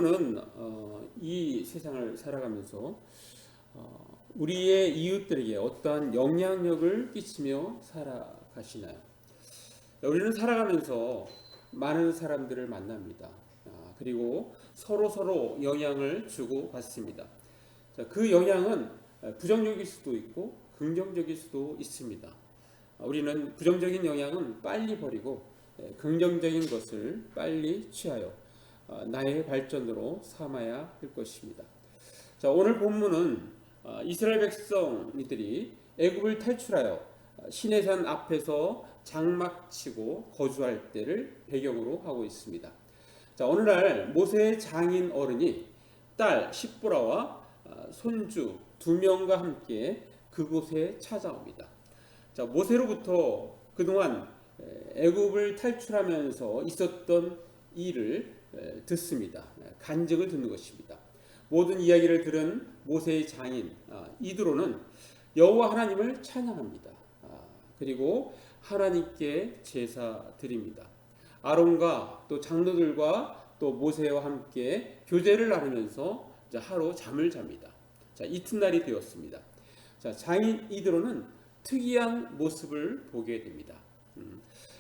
여러분은 이 세상을 살아가면서 우리의 이웃들에게 어떠한 영향력을 끼치며 살아가시나요? 우리는 살아가면서 많은 사람들을 만납니다. 그리고 서로 영향을 주고 받습니다. 그 영향은 부정적일 수도 있고 긍정적일 수도 있습니다. 우리는 부정적인 영향은 빨리 버리고 긍정적인 것을 빨리 취하여 나의 발전으로 삼아야 할 것입니다. 자, 오늘 본문은 이스라엘 백성들이 애굽을 탈출하여 시내산 앞에서 장막치고 거주할 때를 배경으로 하고 있습니다. 자, 어느 날 모세의 장인 어른이 딸 십보라와 손주 2명과 함께 그곳에 찾아옵니다. 자, 모세로부터 그동안 애굽을 탈출하면서 있었던 일을 듣습니다. 간증을 듣는 것입니다. 모든 이야기를 들은 모세의 장인 이드로는 여호와 하나님을 찬양합니다. 그리고 하나님께 제사 드립니다. 아론과 또 장로들과 또 모세와 함께 교제를 나누면서 하루 잠을 잡니다. 자, 이튿날이 되었습니다. 자, 장인 이드로는 특이한 모습을 보게 됩니다.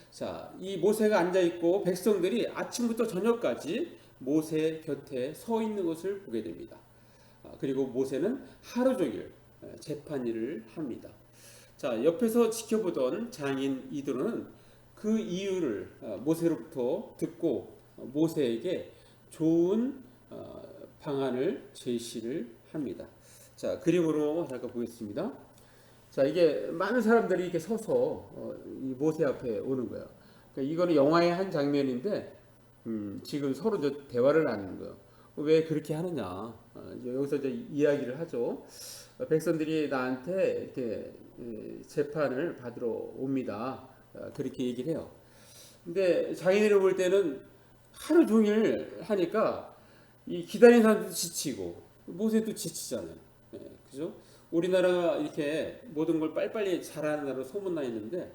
자, 이 모세가 앉아 있고 백성들이 아침부터 저녁까지 모세 곁에 서 있는 것을 보게 됩니다. 그리고 모세는 하루 종일 재판 일을 합니다. 자, 옆에서 지켜보던 장인 이드로는 그 이유를 모세로부터 듣고 모세에게 좋은 방안을 제시를 합니다. 자, 그림으로 잠깐 보겠습니다. 자, 이게 많은 사람들이 이렇게 서서 이 모세 앞에 오는 거예요. 그러니까 이거는 영화의 한 장면인데 지금 서로 대화를 하는 거예요. 왜 그렇게 하느냐? 여기서 이제 이야기를 하죠. 백성들이 나한테 이렇게 재판을 받으러 옵니다. 그렇게 얘기를 해요. 근데 자기들이 볼 때는 하루 종일 하니까 이 기다리는 사람도 지치고 모세도 지치잖아요. 그죠? 우리나라가 이렇게 모든 걸 빨리빨리 잘하는 나라로 소문나 있는데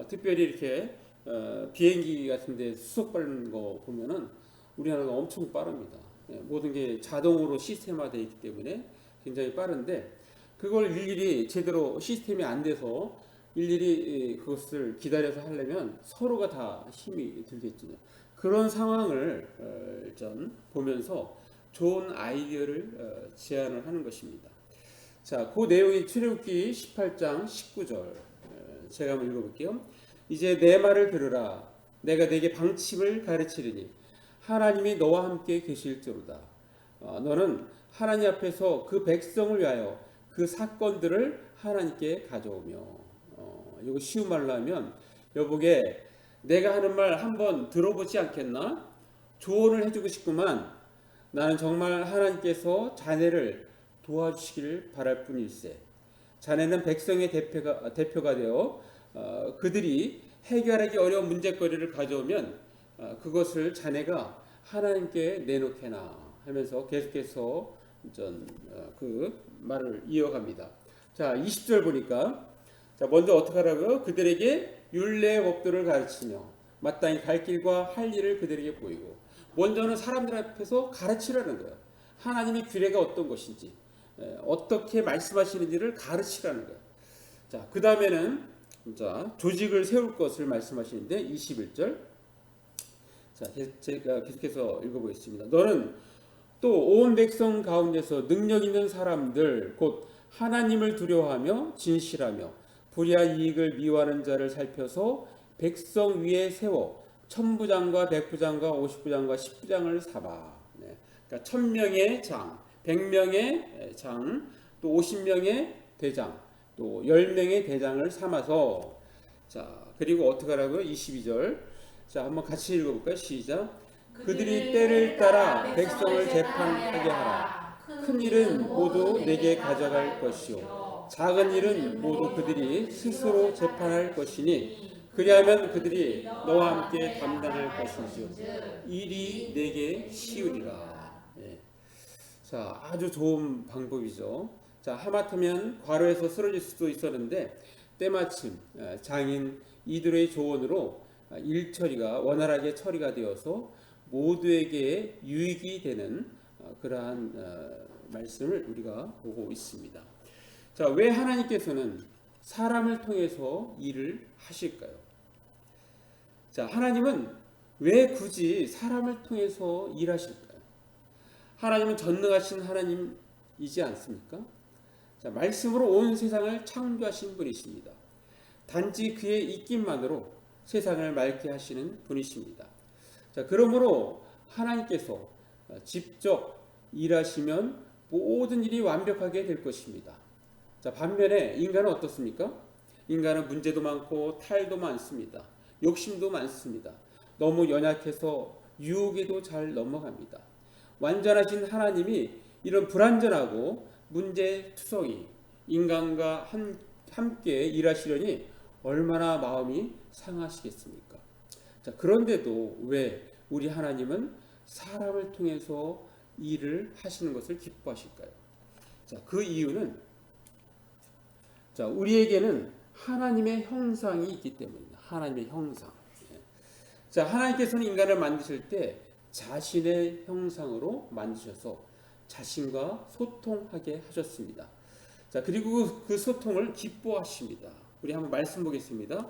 특별히 이렇게 비행기 같은데 수속 밟는 거 보면은 우리나라가 엄청 빠릅니다. 모든 게 자동으로 시스템화되어 있기 때문에 굉장히 빠른데 그걸 일일이 제대로 시스템이 안 돼서 일일이 그것을 기다려서 하려면 서로가 다 힘이 들겠죠. 그런 상황을 좀 보면서 좋은 아이디어를 제안을 하는 것입니다. 자, 그 내용이 출애굽기 18장 19절 제가 한번 읽어볼게요. 이제 내 말을 들으라. 내가 네게 방침을 가르치리니 하나님이 너와 함께 계실지로다. 너는 하나님 앞에서 그 백성을 위하여 그 사건들을 하나님께 가져오며 이거 쉬운 말로 하면 여보게 내가 하는 말 한번 들어보지 않겠나? 조언을 해주고 싶구만. 나는 정말 하나님께서 자네를 도와주시기를 바랄 뿐일세. 자네는 백성의 대표가 되어 그들이 해결하기 어려운 문제거리를 가져오면 그것을 자네가 하나님께 내놓게나 하면서 계속해서 그 말을 이어갑니다. 자, 20절 보니까 자, 먼저 어떻게 하라고요? 그들에게 율례의 법도를 가르치며 마땅히 갈 길과 할 일을 그들에게 보이고 먼저는 사람들 앞에서 가르치라는 거예요. 하나님의 규례가 어떤 것인지 어떻게 말씀하시는지를 가르치라는 거예요. 자, 그 다음에는 조직을 세울 것을 말씀하시는데 21절 자, 제가 계속해서 읽어보겠습니다. 너는 또 온 백성 가운데서 능력 있는 사람들 곧 하나님을 두려워하며 진실하며 불의한 이익을 미워하는 자를 살펴서 백성 위에 세워 천부장과 백부장과 50부장과 10부장을 삼아. 그러니까 1000명의 장, 100명의 장, 또 50명의 대장, 또 10명의 대장을 삼아서 자, 그리고 어떻게 하라고요? 22절. 자, 한번 같이 읽어볼까요? 시작. 그들이 때를 따라 백성을 재판하게 하라. 큰 일은 모두 내게 가져갈 것이요 작은 일은 모두 그들이 스스로 재판할 것이니 그리하면 그들이 너와 함께 담당할 것이지요 일이 내게 쉬우리라. 자, 아주 좋은 방법이죠. 자, 하마터면 과로에서 쓰러질 수도 있었는데 때마침 장인 이드로의 조언으로 일 처리가 원활하게 처리가 되어서 모두에게 유익이 되는 그러한 말씀을 우리가 보고 있습니다. 자, 왜 하나님께서는 사람을 통해서 일을 하실까요? 자, 하나님은 왜 굳이 사람을 통해서 일하실까요? 하나님은 전능하신 하나님이지 않습니까? 자, 말씀으로 온 세상을 창조하신 분이십니다. 단지 그의 입김만으로 세상을 맑게 하시는 분이십니다. 자, 그러므로 하나님께서 직접 일하시면 모든 일이 완벽하게 될 것입니다. 자, 반면에 인간은 어떻습니까? 인간은 문제도 많고 탈도 많습니다. 욕심도 많습니다. 너무 연약해서 유혹에도 잘 넘어갑니다. 완전하신 하나님이 이런 불완전하고 문제투성이 인간과 함께 일하시려니 얼마나 마음이 상하시겠습니까? 자, 그런데도 왜 우리 하나님은 사람을 통해서 일을 하시는 것을 기뻐하실까요? 자, 그 이유는 우리에게는 하나님의 형상이 있기 때문입니다. 하나님의 형상. 자, 하나님께서는 인간을 만드실 때 자신의 형상으로 만드셔서 자신과 소통하게 하셨습니다. 자, 그리고 그 소통을 기뻐하십니다. 우리 한번 말씀 보겠습니다.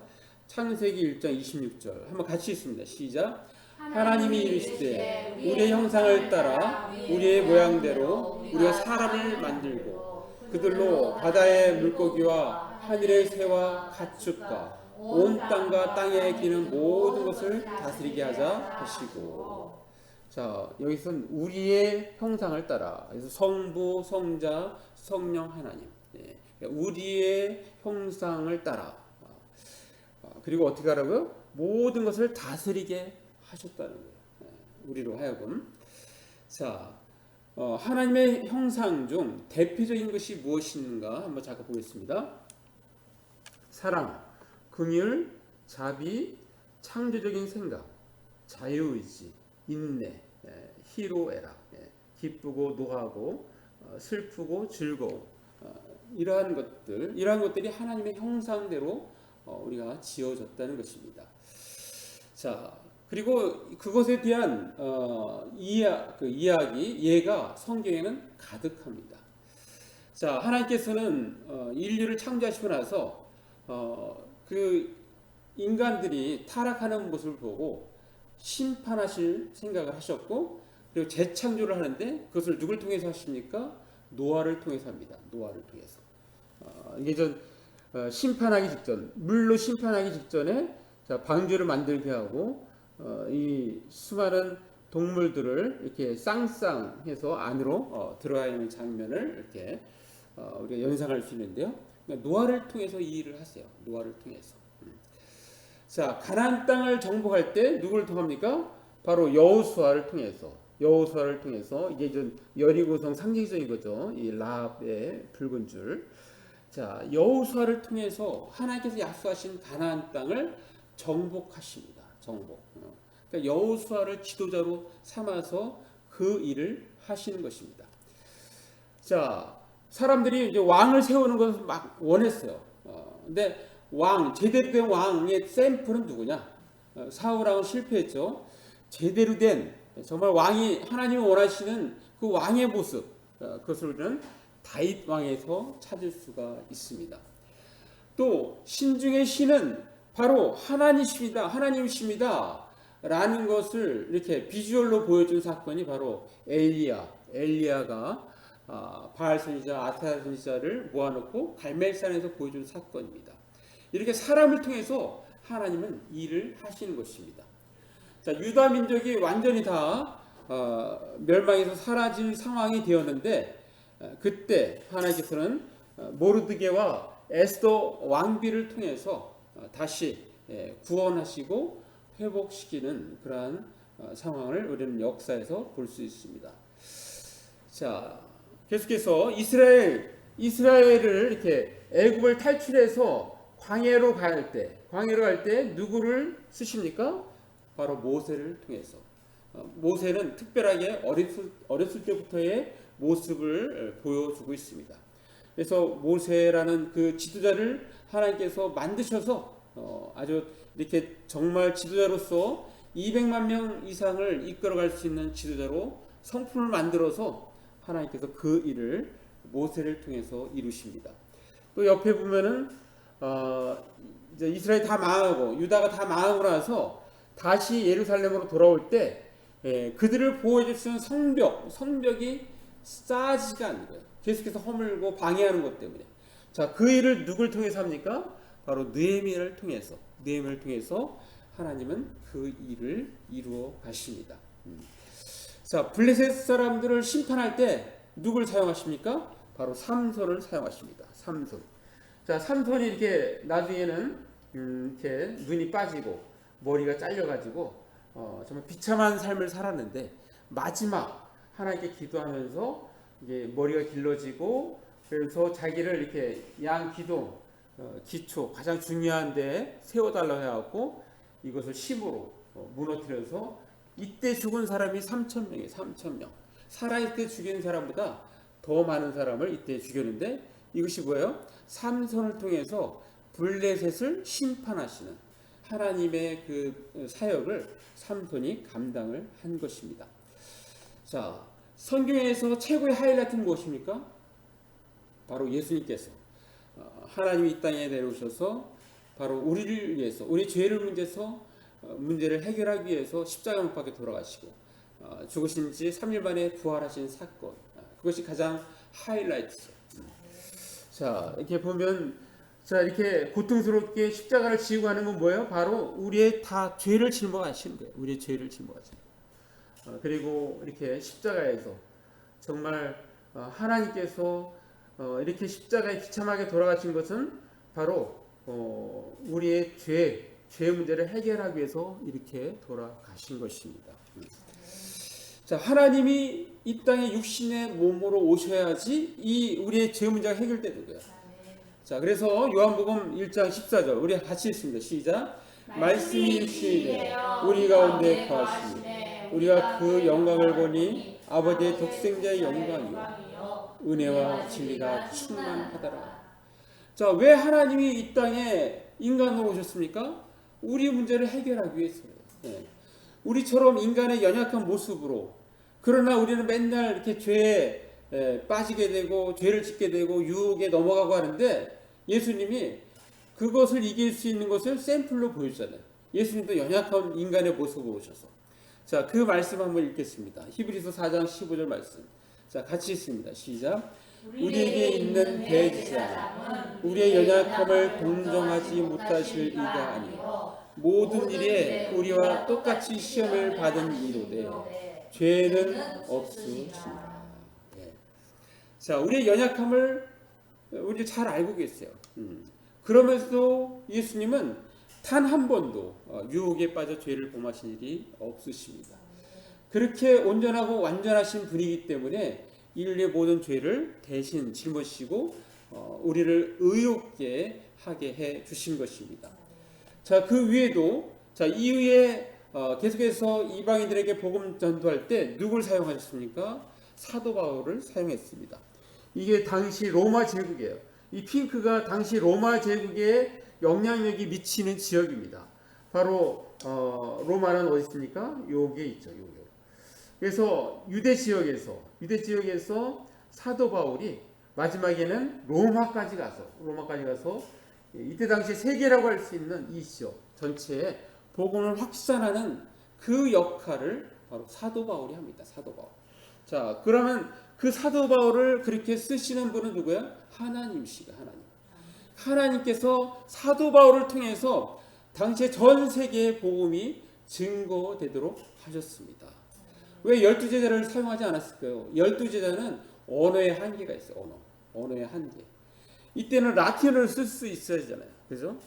창세기 1장 26절 한번 같이 읽습니다. 시작. 하나님이 이르시되 우리의 형상을 따라 우리의 모양대로 우리가 사람을 만들고 그들로 바다의 물고기와 하늘의 새와 가축과 온 땅과 땅에 기는 모든 것을 다스리게 하자 하시고. 자, 여기서는 우리의 형상을 따라, 그래서 성부, 성자, 성령 하나님, 우리의 형상을 따라, 그리고 어떻게 하라고요? 모든 것을 다스리게 하셨다는 거예요. 우리로 하여금. 자, 하나님의 형상 중 대표적인 것이 무엇인가 한번 잠깐 보겠습니다. 사랑, 긍휼, 자비, 창조적인 생각, 자유의지, 인내, 희로애락, 기쁘고 노하고 슬프고 즐거움, 이러한 것들이 하나님의 형상대로 우리가 지어졌다는 것입니다. 자, 그리고 그것에 대한 이야기, 예가 성경에는 가득합니다. 자, 하나님께서는 인류를 창조하시고 나서 그 인간들이 타락하는 모습을 보고 심판하실 생각을 하셨고, 그리고 재창조를 하는데 그것을 누굴 통해서 하십니까? 노아를 통해서 합니다. 노아를 통해서. 이게 심판하기 직전, 물로 심판하기 직전에 방주를 만들게 하고 이 수많은 동물들을 이렇게 쌍쌍해서 안으로 들어가는 장면을 이렇게 우리가 연상할 수 있는데요. 노아를 통해서 이 일을 하세요. 노아를 통해서. 자, 가나안 땅을 정복할 때 누구를 통합니까? 바로 여호수아를 통해서. 여호수아를 통해서 이게 좀 여리고성 상징적인 거죠. 이 라합의 붉은 줄. 자, 여호수아를 통해서 하나님께서 약속하신 가나안 땅을 정복하십니다. 정복. 그러니까 여호수아를 지도자로 삼아서 그 일을 하시는 것입니다. 자, 사람들이 이제 왕을 세우는 것을 막 원했어요. 근데 제대로 된 왕의 샘플은 누구냐? 사울왕은 실패했죠. 제대로 된 정말 하나님이 원하시는 그 왕의 모습, 그것을 우리는 다윗 왕에서 찾을 수가 있습니다. 또 신중의 신은 바로 하나님이십니다. 라는 것을 이렇게 비주얼로 보여준 사건이 바로 엘리야가 바알 선지자, 아스야 선지자를 모아놓고 갈멜산에서 보여준 사건입니다. 이렇게 사람을 통해서 하나님은 일을 하시는 것입니다. 자, 유다 민족이 완전히 다 멸망해서 사라질 상황이 되었는데, 그때 하나님께서는 모르드게와 에스더 왕비를 통해서 다시 구원하시고 회복시키는 그러한 상황을 우리는 역사에서 볼 수 있습니다. 자, 계속해서 이스라엘을 이렇게 애굽을 탈출해서 광야로 갈 때 누구를 쓰십니까? 바로 모세를 통해서. 모세는 특별하게 어렸을 때부터의 모습을 보여주고 있습니다. 그래서 모세라는 그 지도자를 하나님께서 만드셔서 아주 이렇게 정말 지도자로서 200만 명 이상을 이끌어갈 수 있는 지도자로 성품을 만들어서 하나님께서 그 일을 모세를 통해서 이루십니다. 또 옆에 보면은 이제 이스라엘이 다 망하고 유다가 다 망하고 나서 다시 예루살렘으로 돌아올 때 그들을 보호해 줄 수 있는 성벽이 쌓아지지가 않는 거예요. 계속해서 허물고 방해하는 것 때문에. 자, 그 일을 누굴 통해서 합니까? 바로 느헤미야를 통해서 하나님은 그 일을 이루어 가십니다. 자, 블레셋 사람들을 심판할 때 누굴 사용하십니까? 바로 삼손을 사용하십니다. 삼손. 자, 삼손이 이렇게 나중에는 이렇게 눈이 빠지고 머리가 잘려가지고 정말 비참한 삶을 살았는데 마지막 하나님께 기도하면서 이게 머리가 길러지고 그래서 자기를 이렇게 양 기둥 기초 가장 중요한데 세워달라고 해갖고 이것을 심으로 무너뜨려서 이때 죽은 사람이 3,000명이에요. 3,000명. 살아있을 때 죽인 사람보다 더 많은 사람을 이때 죽였는데 이것이 뭐예요? 삼손을 통해서 블레셋을 심판하시는 하나님의 그 사역을 삼손이 감당을 한 것입니다. 자, 성경에서 최고의 하이라이트는 무엇입니까? 바로 예수님께서 하나님이 이 땅에 내려오셔서 바로 우리를 위해서 우리 죄를 문제를 해결하기 위해서 십자가 못 박에 돌아가시고 죽으신 지 3일 만에 부활하신 사건, 그것이 가장 하이라이트죠. 자, 이렇게 보면 자, 이렇게 고통스럽게 십자가를 지고 가는 건 뭐예요? 바로 우리의 다 죄를 짊어가시는 거예요. 우리의 죄를 짊어가시는 거예요. 그리고 이렇게 십자가에서 정말 하나님께서 이렇게 십자가에 비참하게 돌아가신 것은 바로 우리의 죄 문제를 해결하기 위해서 이렇게 돌아가신 것입니다. 자, 하나님이 이 땅에 육신의 몸으로 오셔야지 이 우리의 죄 문제가 해결되는 거예요. 자, 그래서 요한복음 1장 14절 우리 같이 읽습니다. 시작. 말씀이 육신이 되어 우리 가운데 거하시니 우리가 그 영광을 보니 아버지의 독생자의 영광이요 은혜와 진리가 충만하더라. 자, 왜 하나님이 이 땅에 인간으로 오셨습니까? 우리 문제를 해결하기 위해서예요. 우리처럼 인간의 연약한 모습으로, 그러나 우리는 맨날 이렇게 죄에 빠지게 되고 죄를 짓게 되고 유혹에 넘어가고 하는데 예수님이 그것을 이길 수 있는 것을 샘플로 보여주잖아요. 예수님도 연약한 인간의 모습으로 오셔서. 자, 그 말씀 한번 읽겠습니다. 히브리서 4장 15절 말씀. 자, 같이 읽습니다. 시작. 우리에게 있는 대제사장은 우리의 연약함을 동정하지 못하실 이가 아니요 모든 일에 우리와 똑같이 시험을 받은 이로되 죄는 없으시니라. 자, 우리의 연약함을 우리 잘 알고 계세요. 그러면서도 예수님은 단 한 번도 유혹에 빠져 죄를 범하신 일이 없으십니다. 그렇게 온전하고 완전하신 분이기 때문에 인류의 모든 죄를 대신 짊어지시고 우리를 의롭게 하게 해 주신 것입니다. 자, 그 위에도 자, 이후에 계속해서 이방인들에게 복음 전도할 때 누굴 사용하셨습니까? 사도 바울을 사용했습니다. 이게 당시 로마 제국이에요. 이 핑크가 당시 로마 제국에 영향력이 미치는 지역입니다. 바로 로마는 어디 있습니까? 여기에 있죠. 여기. 그래서 유대 지역에서 사도 바울이 마지막에는 로마까지 가서 이때 당시 세계라고 할 수 있는 이 지역 전체에 복음을 확산하는 그 역할을 바로 사도 바울이 합니다. 사도 바울. 자, 그러면 그 사도 바울을 그렇게 쓰시는 분은 누구야? 하나님이시가 하나님. 하나님께서 사도 바울을 통해서 당시에 전 세계의 복음이 증거되도록 하셨습니다. 왜 12제자를 사용하지 않았을까요? 12제자는 언어의 한계가 있어요. 언어의 한계. 이때는 라틴어를 쓸 수 있어야 되잖아요. 그죠?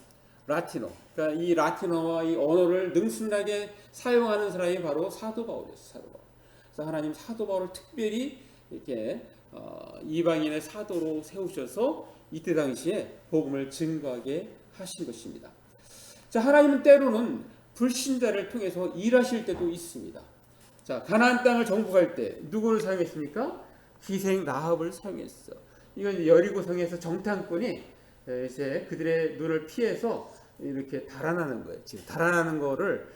라틴어. 그러니까 이 라틴어와 이 언어를 능숙하게 사용하는 사람이 바로 사도 바울이었어요. 사도 바울. 그래서 하나님 사도 바울을 특별히 이렇게 이방인의 사도로 세우셔서 이때 당시에 복음을 증거하게 하신 것입니다. 자, 하나님은 때로는 불신자를 통해서 일하실 때도 있습니다. 자, 가나안 땅을 정복할 때 누구를 사용했습니까? 기생 라합을 사용했어. 이건 이제 여리고성에서 정탐꾼이 이제 그들의 눈을 피해서 이렇게 달아나는 거예요. 지금 달아나는 거를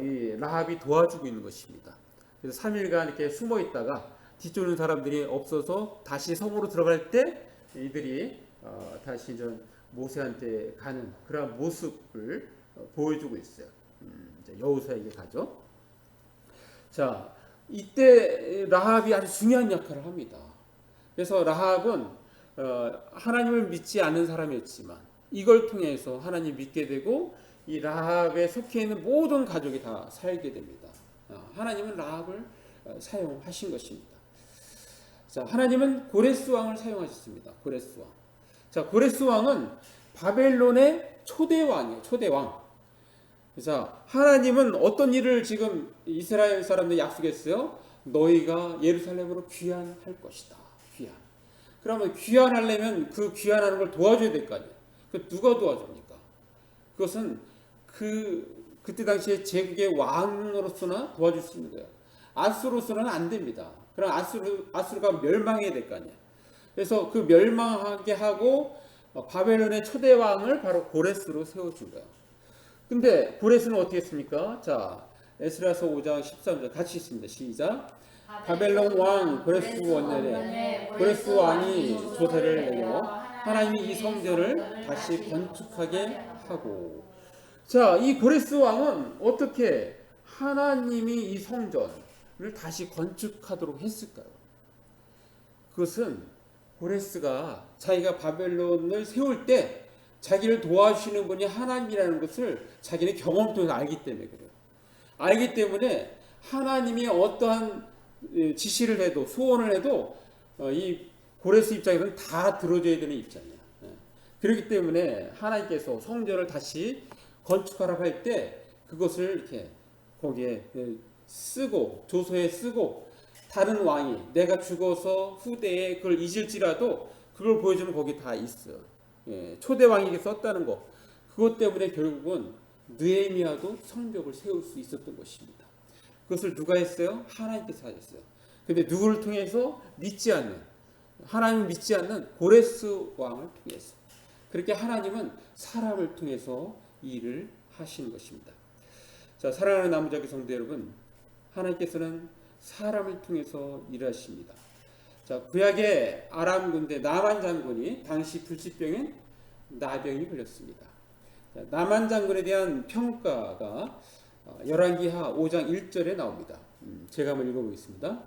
이 라합이 도와주고 있는 것입니다. 그래서 3일간 이렇게 숨어 있다가 뒤쫓는 사람들이 없어서 다시 성으로 들어갈 때 이들이 다시 좀 모세한테 가는 그런 모습을 보여주고 있어요. 이제 여호수아에게 가죠. 자, 이때 라합이 아주 중요한 역할을 합니다. 그래서 라합은 하나님을 믿지 않는 사람이었지만 이걸 통해서 하나님 믿게 되고 이 라합에 속해 있는 모든 가족이 다 살게 됩니다. 하나님은 라합을 사용하신 것입니다. 자, 하나님은 고레스 왕을 사용하셨습니다. 고레스 왕. 자, 고레스 왕은 바벨론의 초대 왕이에요. 초대 왕. 자, 하나님은 어떤 일을 지금 이스라엘 사람들 약속했어요? 너희가 예루살렘으로 귀환할 것이다. 귀환. 그러면 귀환하려면 그 귀환하는 걸 도와줘야 될 거 아니에요. 그 누가 도와줍니까? 그것은 그때 당시에 제국의 왕으로서나 도와줄 수 있는 거예요. 아수로서는 안 됩니다. 그럼 아수르가 멸망해야 될 거 아니에요. 그래서 그 멸망하게 하고 바벨론의 초대 왕을 바로 고레스로 세워준 거예요. 근데 고레스는 어떻게 했습니까? 자, 에스라서 5장 13절 같이 있습니다. 시작. 바벨론 왕 고레스 원년에 고레스 왕이 조세를 내려 하나님이 이 성전을 다시 건축하게 하고. 자, 이 고레스 왕은 어떻게 하나님이 이 성전을 다시 건축하도록 했을까요? 그것은 고레스가 자기가 바벨론을 세울 때 자기를 도와주시는 분이 하나님이라는 것을 자기는 경험을 통해서 알기 때문에 그래요. 알기 때문에 하나님이 어떠한 지시를 해도 소원을 해도 이 고레스 입장에서는 다 들어줘야 되는 입장이야. 그렇기 때문에 하나님께서 성전을 다시 건축하라고 할 때 그것을 이렇게 거기에 쓰고 조서에 쓰고 다른 왕이 내가 죽어서 후대에 그걸 잊을지라도 그걸 보여주면 거기 다 있어. 초대 왕에게 썼다는 거. 그것 때문에 결국은 느헤미야도 성벽을 세울 수 있었던 것입니다. 그것을 누가 했어요? 하나님께서 하셨어요. 근데 누구를 통해서? 믿지 않는, 하나님을 믿지 않는 고레스 왕을 통해서. 그렇게 하나님은 사람을 통해서 이 일을 하시는 것입니다. 자, 사랑하는 나무자기 성도 여러분, 하나님께서는 사람을 통해서 일하십니다. 자, 구약의 아람 군대 나만 장군이 당시 불치병인 나병이 걸렸습니다. 자, 나만 장군에 대한 평가가 열왕기하 5장 1절에 나옵니다. 제가 한번 읽어보겠습니다.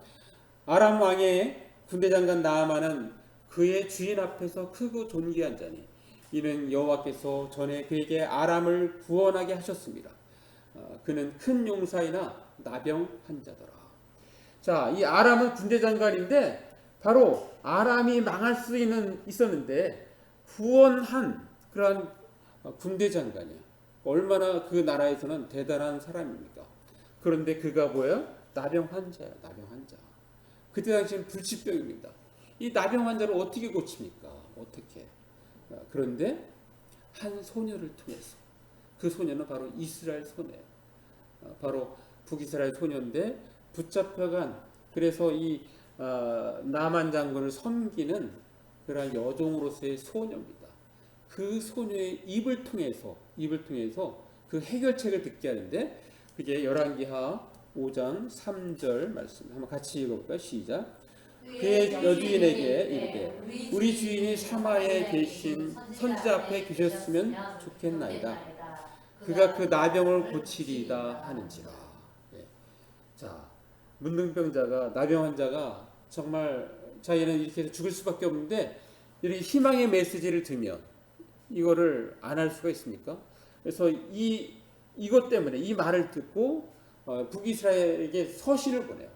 아람 왕의 군대 장관 나아만은 그의 주인 앞에서 크고 존귀한 자니 이는 여호와께서 전에 그에게 아람을 구원하게 하셨습니다. 그는 큰 용사이나 나병 환자더라. 자, 이 아람은 군대 장관인데 바로 아람이 망할 수 있었는데 구원한 그러한 군대 장관이야. 얼마나 그 나라에서는 대단한 사람입니까? 그런데 그가 뭐예요? 나병 환자야. 나병 환자. 그때 당시에는 불치병입니다. 이 나병 환자를 어떻게 고칩니까? 어떻게? 그런데 한 소녀를 통해서, 그 소녀는 바로 이스라엘 소녀예요. 바로 북이스라엘 소녀인데 붙잡혀간, 그래서 이 나만 장군을 섬기는 그러한 여종으로서의 소녀입니다. 그 소녀의 입을 통해서 그 해결책을 듣게 하는데, 그게 열왕기하 5장 3절 말씀 한번 같이 읽어볼까요? 시작. 그의 여주인에게 이르되 우리 주인이 사마에 계신 선지자 앞에 계셨으면 좋겠나이다. 그가 그 나병을 고치리이다 하는지라. 자, 문둥병자가, 나병 환자가 정말 자기는 이렇게 해서 죽을 수밖에 없는데 이렇게 희망의 메시지를 들면 이거를 안 할 수가 있습니까? 그래서 이것 때문에 이 말을 듣고 북이스라엘에게 서신을 보내요.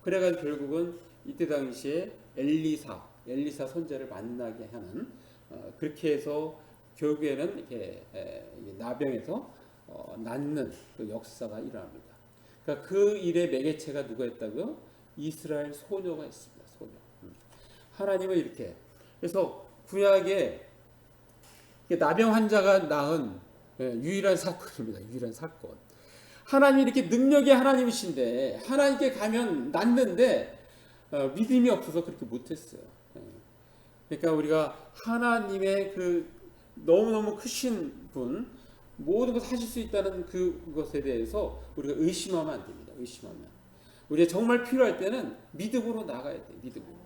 그래가지고 결국은 이때 당시에 엘리사 선지자를 만나게 하는, 그렇게 해서 결국에는 이렇게 나병에서 낫는 그 역사가 일어납니다. 그러니까 그 일의 매개체가 누구였다고요? 이스라엘 소녀가 있습니다. 소녀. 하나님은 이렇게, 그래서 구약에 나병 환자가 낳은 유일한 사건입니다. 유일한 사건. 하나님이 이렇게 능력의 하나님이신데 하나님께 가면 낫는데 믿음이 없어서 그렇게 못했어요. 그러니까 우리가 하나님의 그 너무너무 크신 분, 모든 것을 하실 수 있다는 그것에 대해서 우리가 의심하면 안 됩니다. 의심하면. 우리가 정말 필요할 때는 믿음으로 나가야 돼. 믿음으로.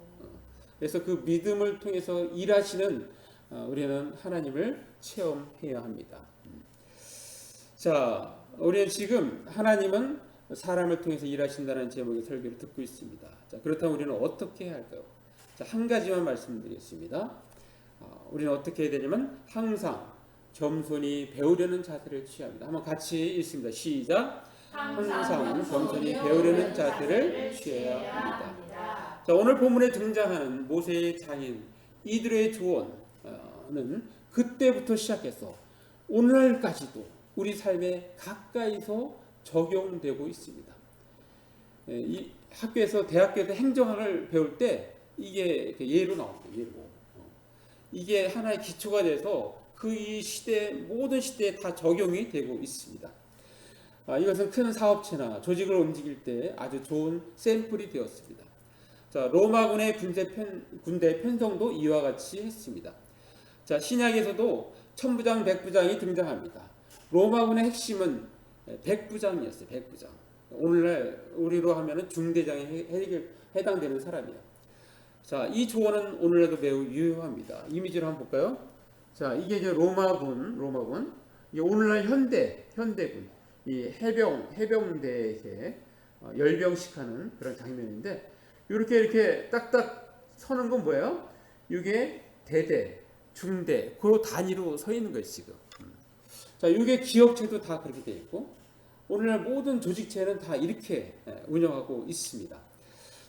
그래서 그 믿음을 통해서 일하시는 우리는 하나님을 체험해야 합니다. 자, 우리는 지금 하나님은 사람을 통해서 일하신다는 제목의 설교를 듣고 있습니다. 자, 그렇다면 우리는 어떻게 해야 할까요? 자, 한 가지만 말씀드리겠습니다. 우리는 어떻게 해야 되냐면 항상 겸손히 배우려는 자세를 취합니다. 한번 같이 읽습니다. 시작. 항상 겸손히 배우려는 자세를 취해야 합니다. 자, 오늘 본문에 등장하는 모세의 장인 이드로의 조언은 그때부터 시작해서 오늘날까지도 우리 삶에 가까이서 적용되고 있습니다. 이 학교에서 대학교에서 행정학을 배울 때 이게 예로 나옵니다. 예로. 이게 하나의 기초가 돼서 그 이 시대 모든 시대에 다 적용이 되고 있습니다. 이것은 큰 사업체나 조직을 움직일 때 아주 좋은 샘플이 되었습니다. 자, 로마군의 군대 편성도 이와 같이 했습니다. 자, 신약에서도 천부장, 백부장이 등장합니다. 로마군의 핵심은 백부장이었어요. 백부장. 오늘날 우리로 하면은 중대장에 해당되는 사람이에요. 자, 이 조언은 오늘날도 매우 유효합니다. 이미지를 한번 볼까요? 자, 이게 이제 로마군. 이게 오늘날 현대군, 이 해병대에 열병식하는 그런 장면인데, 이렇게 딱딱 서는 건 뭐예요? 이게 대대, 중대, 그 단위로 서 있는 거예요, 지금. 자, 이게 기업체도 다 그렇게 되어 있고, 오늘날 모든 조직체는 다 이렇게 운영하고 있습니다.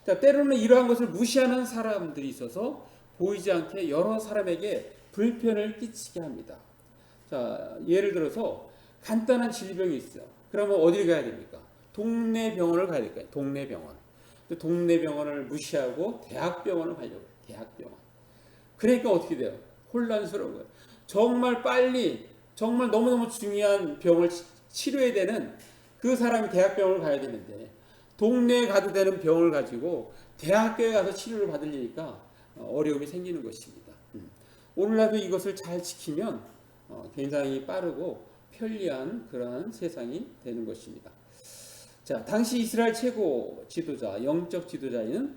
자, 때로는 이러한 것을 무시하는 사람들이 있어서 보이지 않게 여러 사람에게 불편을 끼치게 합니다. 자, 예를 들어서 간단한 질병이 있어요. 그러면 어디를 가야 됩니까? 동네 병원을 가야 될까요? 동네 병원. 동네 병원을 무시하고 대학병원을 가려고 해요. 대학병원. 그러니까 어떻게 돼요? 혼란스러운 거예요. 정말 빨리, 정말 너무너무 중요한 병을 치료해야 되는 그 사람이 대학병원을 가야 되는데, 동네에 가도 되는 병을 가지고 대학교에 가서 치료를 받으려니까 어려움이 생기는 것입니다. 오늘날도 이것을 잘 지키면 굉장히 빠르고 편리한 그러한 세상이 되는 것입니다. 자, 당시 이스라엘 최고 지도자, 영적 지도자인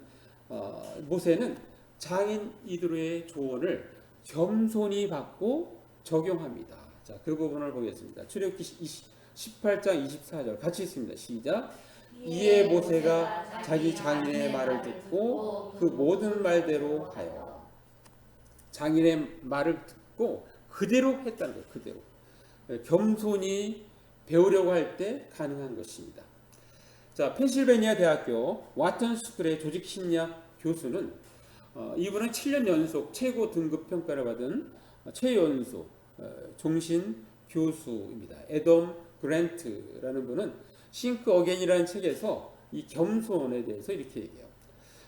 모세는 장인 이드로의 조언을 겸손히 받고 적용합니다. 자, 그 부분을 보겠습니다. 출애굽기 18장 24절 같이 읽습니다. 시작. 이에 모세가 자기 장인의 말을 듣고 그 모든 말대로 하여. 장인의 말을 듣고 그대로 했다는 거예요. 그대로. 겸손히 배우려고 할 때 가능한 것입니다. 자, 펜실베니아 대학교 와튼 스쿨의 조직 심리학 교수는 이분은 7년 연속 최고 등급 평가를 받은 최연소 종신 교수입니다. 애덤 그랜트라는 분은 싱크 어게인이라는 책에서 이 겸손에 대해서 이렇게 얘기해요.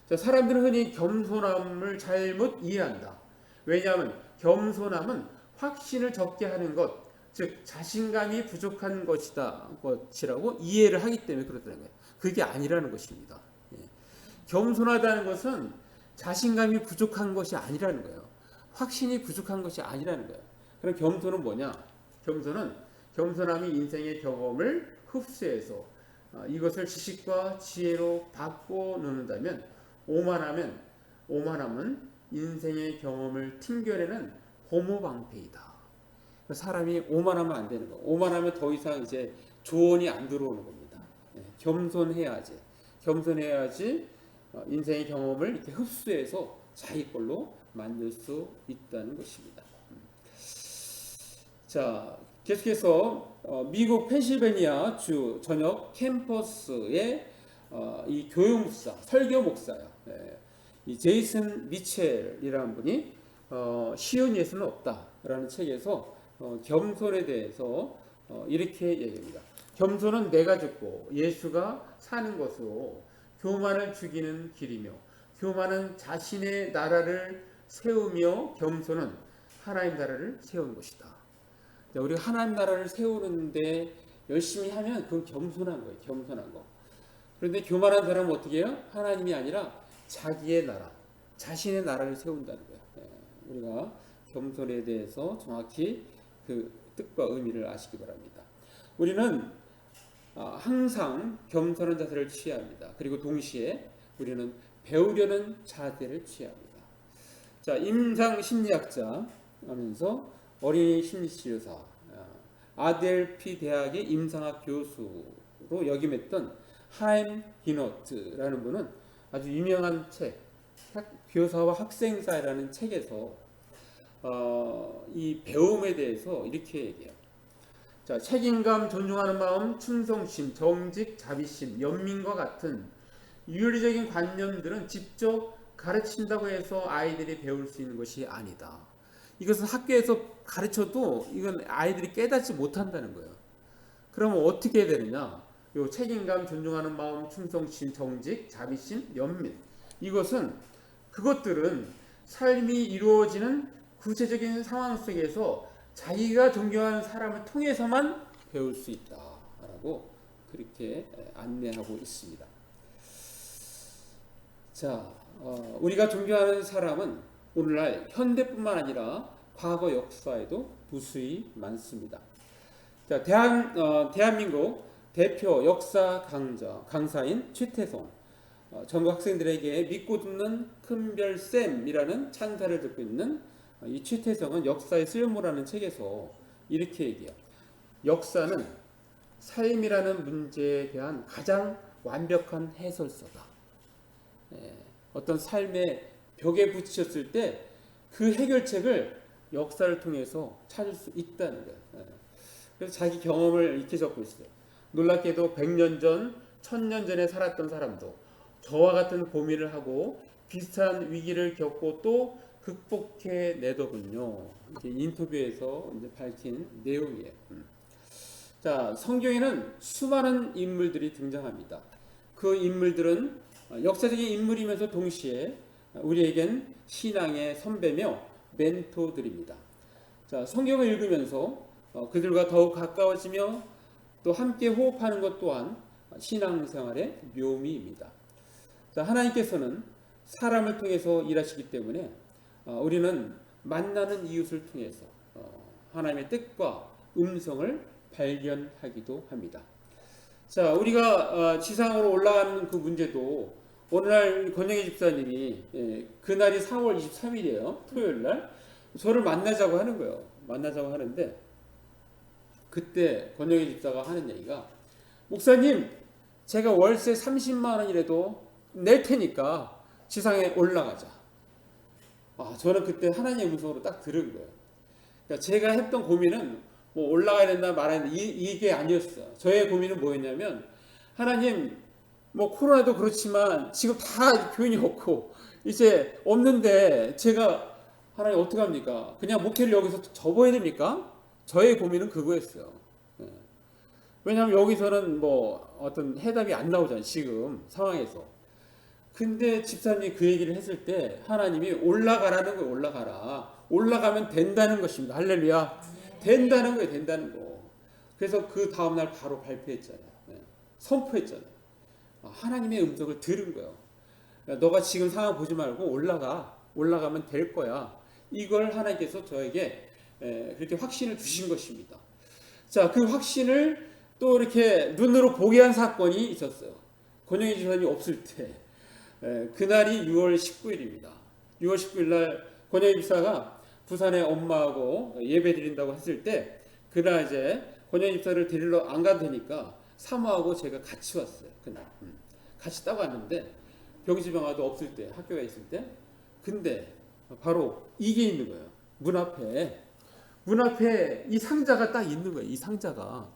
자, 사람들은 흔히 겸손함을 잘못 이해한다. 왜냐하면 겸손함은 확신을 적게 하는 것, 즉 자신감이 부족한 것이라고 이해를 하기 때문에 그렇다는 거예요. 그게 아니라는 것입니다. 겸손하다는 것은 자신감이 부족한 것이 아니라는 거예요. 확신이 부족한 것이 아니라는 거예요. 그럼 겸손은 뭐냐? 겸손함이 인생의 경험을 흡수해서 이것을 지식과 지혜로 바꿔놓는다면, 오만함은 인생의 경험을 튕겨내는 고무방패이다. 사람이 오만하면 안 되는 거. 오만하면 더 이상 이제 조언이 안 들어오는 겁니다. 겸손해야지 인생의 경험을 이렇게 흡수해서 자기 걸로 만들 수 있다는 것입니다. 자, 계속해서 미국 펜실베니아 주 전역 캠퍼스의 이 교육 목사, 설교 목사요. 이 제이슨 미첼이라는 분이 쉬운 예수는 없다라는 책에서 겸손에 대해서 이렇게 얘기합니다. 겸손은 내가 죽고 예수가 사는 것으로 교만을 죽이는 길이며, 교만은 자신의 나라를 세우며, 겸손은 하나님 나라를 세우는 것이다. 우리가 하나님 나라를 세우는데 열심히 하면 그건 겸손한 거예요. 겸손한 거. 그런데 교만한 사람은 어떻게 해요? 하나님이 아니라 자기의 나라, 자신의 나라를 세운다는 거예요. 우리가 겸손에 대해서 정확히 그 뜻과 의미를 아시기 바랍니다. 우리는 항상 겸손한 자세를 취해야 합니다. 그리고 동시에 우리는 배우려는 자세를 취해야 합니다. 자, 임상 심리학자 하면서 어린이 심리치료사, 아델피 대학의 임상학 교수로 역임했던 하임 기너트라는 분은 아주 유명한 책, 교사와 학생 사이라는 책에서 이 배움에 대해서 이렇게 얘기해요. 자, 책임감, 존중하는 마음, 충성심, 정직, 자비심, 연민과 같은 윤리적인 관념들은 직접 가르친다고 해서 아이들이 배울 수 있는 것이 아니다. 이것은 학교에서 가르쳐도 이건 아이들이 깨닫지 못한다는 거예요. 그러면 어떻게 해야 되느냐? 요 책임감, 존중하는 마음, 충성심, 정직, 자비심, 연민. 그것들은 삶이 이루어지는 구체적인 상황 속에서 자기가 존경하는 사람을 통해서만 배울 수 있다라고 그렇게 안내하고 있습니다. 자, 우리가 존경하는 사람은 오늘날 현대뿐만 아니라 과거 역사에도 무수히 많습니다. 자, 대한민국 대표 역사 강사인 최태성, 전국 학생들에게 믿고 듣는 큰별쌤이라는 찬사를 듣고 있는 이 최태성은 역사의 쓸모라는 책에서 이렇게 얘기해요. 역사는 삶이라는 문제에 대한 가장 완벽한 해설서다. 어떤 삶의 벽에 부딪혔을 때 그 해결책을 역사를 통해서 찾을 수 있다는 거예요. 그래서 자기 경험을 이렇게 적고 있어요. 놀랍게도 100년 전, 1000년 전에 살았던 사람도 저와 같은 고민을 하고 비슷한 위기를 겪고 또 극복해 내더군요. 이렇게 인터뷰에서 이제 밝힌 내용이에요. 자, 성경에는 수많은 인물들이 등장합니다. 그 인물들은 역사적인 인물이면서 동시에 우리에겐 신앙의 선배며 멘토들입니다. 자, 성경을 읽으면서 그들과 더욱 가까워지며 또 함께 호흡하는 것 또한 신앙생활의 묘미입니다. 자, 하나님께서는 사람을 통해서 일하시기 때문에 우리는 만나는 이웃을 통해서 하나님의 뜻과 음성을 발견하기도 합니다. 자, 우리가 지상으로 올라가는 그 문제도 오늘날 권영희 집사님이 그날이 4월 23일이에요. 토요일날 저를 만나자고 하는 거예요. 만나자고 하는데 그때 권영희 집사가 하는 얘기가 목사님 제가 월세 30만 원이라도 낼 테니까 지상에 올라가자. 저는 그때 하나님의 음성으로 딱 들은 거예요. 그러니까 제가 했던 고민은 뭐 올라가야 된다 말아야 된다 이게 아니었어요. 저의 고민은 뭐였냐면 하나님 뭐 코로나도 그렇지만 지금 다 교인이 없고 이제 없는데 제가 하나님 어떡합니까? 그냥 목회를 여기서 접어야 됩니까? 저의 고민은 그거였어요. 왜냐하면 여기서는 뭐 어떤 해답이 안 나오잖아요. 지금 상황에서. 근데 집사님이 그 얘기를 했을 때 하나님이 올라가라는 거예요. 올라가라. 올라가면 된다는 것입니다. 할렐루야. 된다는 거예요. 된다는 거. 그래서 그 다음날 바로 발표했잖아요. 선포했잖아요. 하나님의 음성을 들은 거예요. 너가 지금 상황 보지 말고 올라가. 올라가면 될 거야. 이걸 하나님께서 저에게 그렇게 확신을 주신 것입니다. 자, 그 확신을 또 이렇게 눈으로 보게 한 사건이 있었어요. 권영희 집사님이 없을 때 그날이 6월 19일입니다. 6월 19일 날 권영희 집사가 부산에 엄마하고 예배 드린다고 했을 때 그날 이제 권영희 집사를 데리러 안 가도 되니까 사모하고 제가 같이 왔어요. 그날 같이 따고 왔는데 병지병아도 없을 때 학교에 있을 때 근데 바로 이게 있는 거예요. 문 앞에 이 상자가 딱 있는 거예요. 이 상자가.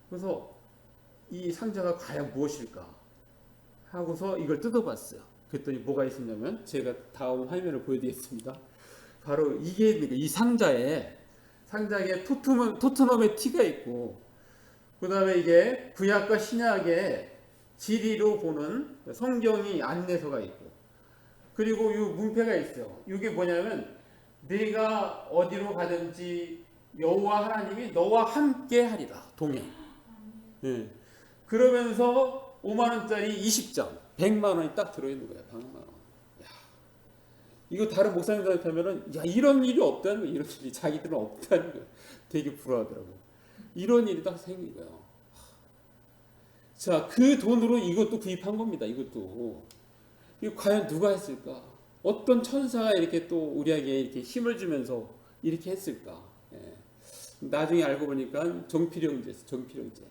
그래서 이 상자가 과연 무엇일까 하고서 이걸 뜯어봤어요. 그랬더니 뭐가 있었냐면 제가 다음 화면을 보여드리겠습니다. 바로 이게 있는 거예요. 이 상자에 토트넘의 티가 있고 그 다음에 이게 구약과 신약의 지리로 보는 성경이 안내서가 있고 그리고 이 문패가 있어요. 이게 뭐냐면 내가 어디로 가든지 여호와 하나님이 너와 함께 하리라. 동행. 그러면서 5만 원짜리 20장 100만 원이 딱 들어있는 거예요. 100만 원. 이거 다른 목사님들한테 하면은 야 이런 일이 없다는 거예요. 이런 일이 자기들은 없다는 거예요. 되게 부러워하더라고. 이런 일이 딱 생긴 거예요. 자, 그 돈으로 이것도 구입한 겁니다. 이것도. 이거 과연 누가 했을까? 어떤 천사가 이렇게 또 우리에게 이렇게 힘을 주면서 이렇게 했을까? 예. 나중에 알고 보니까 정필형제였어요. 정필형제.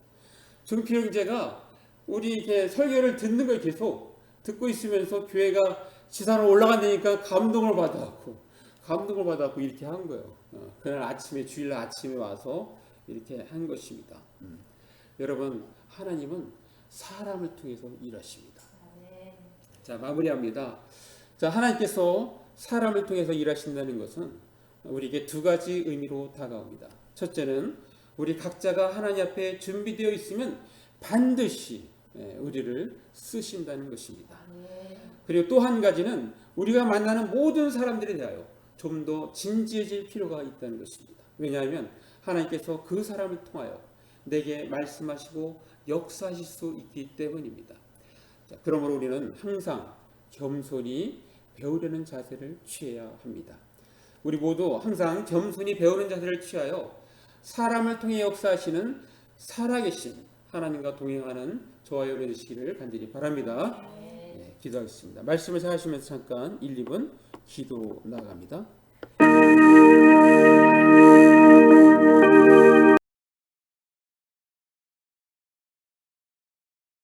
정필형제가 우리 이렇게 설교를 듣는 걸 계속 듣고 있으면서 교회가 지산으로 올라간다니까 감동을 받아갖고 이렇게 한 거예요. 그날 아침에 주일날 아침에 와서 이렇게 한 것입니다. 여러분 하나님은 사람을 통해서 일하십니다. 자 마무리합니다. 자 하나님께서 사람을 통해서 일하신다는 것은 우리에게 두 가지 의미로 다가옵니다. 첫째는 우리 각자가 하나님 앞에 준비되어 있으면 반드시 우리를 쓰신다는 것입니다. 그리고 또 한 가지는 우리가 만나는 모든 사람들에 대하여 좀 더 진지해질 필요가 있다는 것입니다. 왜냐하면 하나님께서 그 사람을 통하여 내게 말씀하시고 역사하실 수 있기 때문입니다. 자, 그러므로 우리는 항상 겸손히 배우려는 자세를 취해야 합니다. 우리 모두 항상 겸손히 배우는 자세를 취하여 사람을 통해 역사하시는 살아계신 하나님과 동행하는 저와 여러분 되시기를 간절히 바랍니다. 네, 기도하겠습니다. 말씀을 잘 하시면서 잠깐 1, 2분 기도 나갑니다.